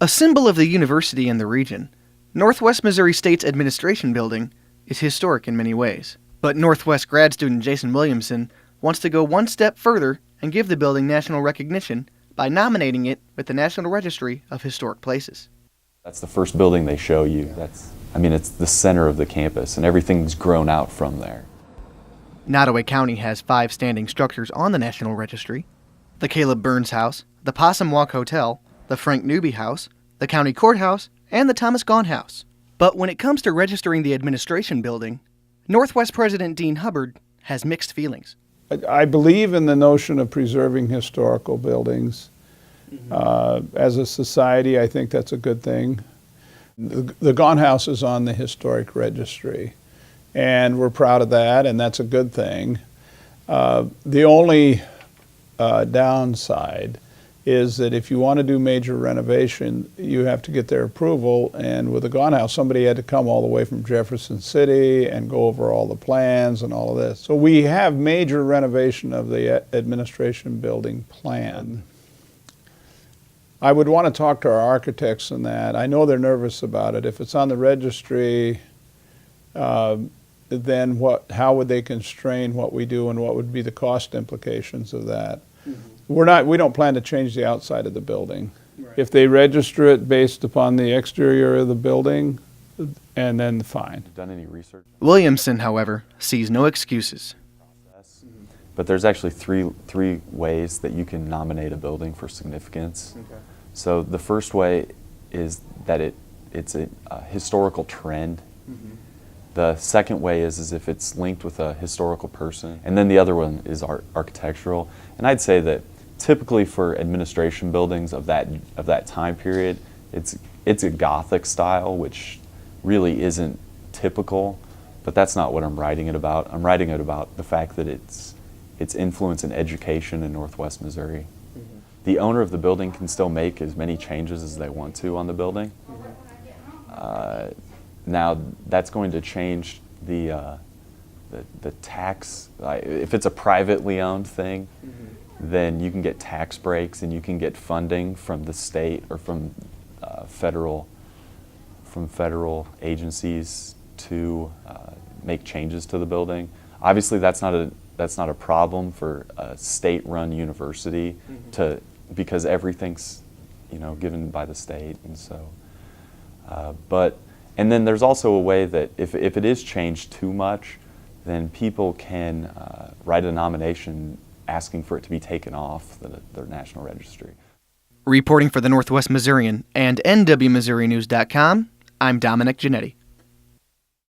A symbol of the university and the region, Northwest Missouri State's administration building is historic in many ways. But Northwest grad student Jason Williamson wants to go one step further and give the building national recognition by nominating it with the National Registry of Historic Places. That's the first building they show you. It's the center of the campus, and everything's grown out from there. Nottoway County has 5 standing structures on the National Registry: the Caleb Burns House, the Possum Walk Hotel, the Frank Newby House, the County Courthouse, and the Thomas Gahn House. But when it comes to registering the administration building, Northwest President Dean Hubbard has mixed feelings. I believe in the notion of preserving historical buildings. As a society, I think that's a good thing. The Gahn House is on the historic registry, and we're proud of that, and that's a good thing. The only downside is that if you want to do major renovation, you have to get their approval, and with the Gahn House, somebody had to come all the way from Jefferson City and go over all the plans and all of this. So we have major renovation of the administration building plan. I would want to talk to our architects on that. I know they're nervous about it. If it's on the registry, then how would they constrain what we do, and what would be the cost implications of that? We don't plan to change the outside of the building. Right. If they register it based upon the exterior of the building, and then fine. Done any research? Williamson, however, sees no excuses. But there's actually three ways that you can nominate a building for significance. Okay. So the first way is that it's a historical trend. The second way is if it's linked with a historical person. And then the other one is architectural. And I'd say that typically for administration buildings of that time period, it's a Gothic style, which really isn't typical, but that's not what I'm writing it about. I'm writing it about the fact that its influence in education in Northwest Missouri. The owner of the building can still make as many changes as they want to on the building. Now that's going to change the tax. If it's a privately owned thing, then you can get tax breaks and you can get funding from the state or from federal agencies to make changes to the building. Obviously, that's not a problem for a state-run university because everything's given by the state, and so. And then there's also a way that if it is changed too much, then people can write a nomination asking for it to be taken off the National Registry. Reporting for the Northwest Missourian and NWMSUnews.com, I'm Dominic Giannetti.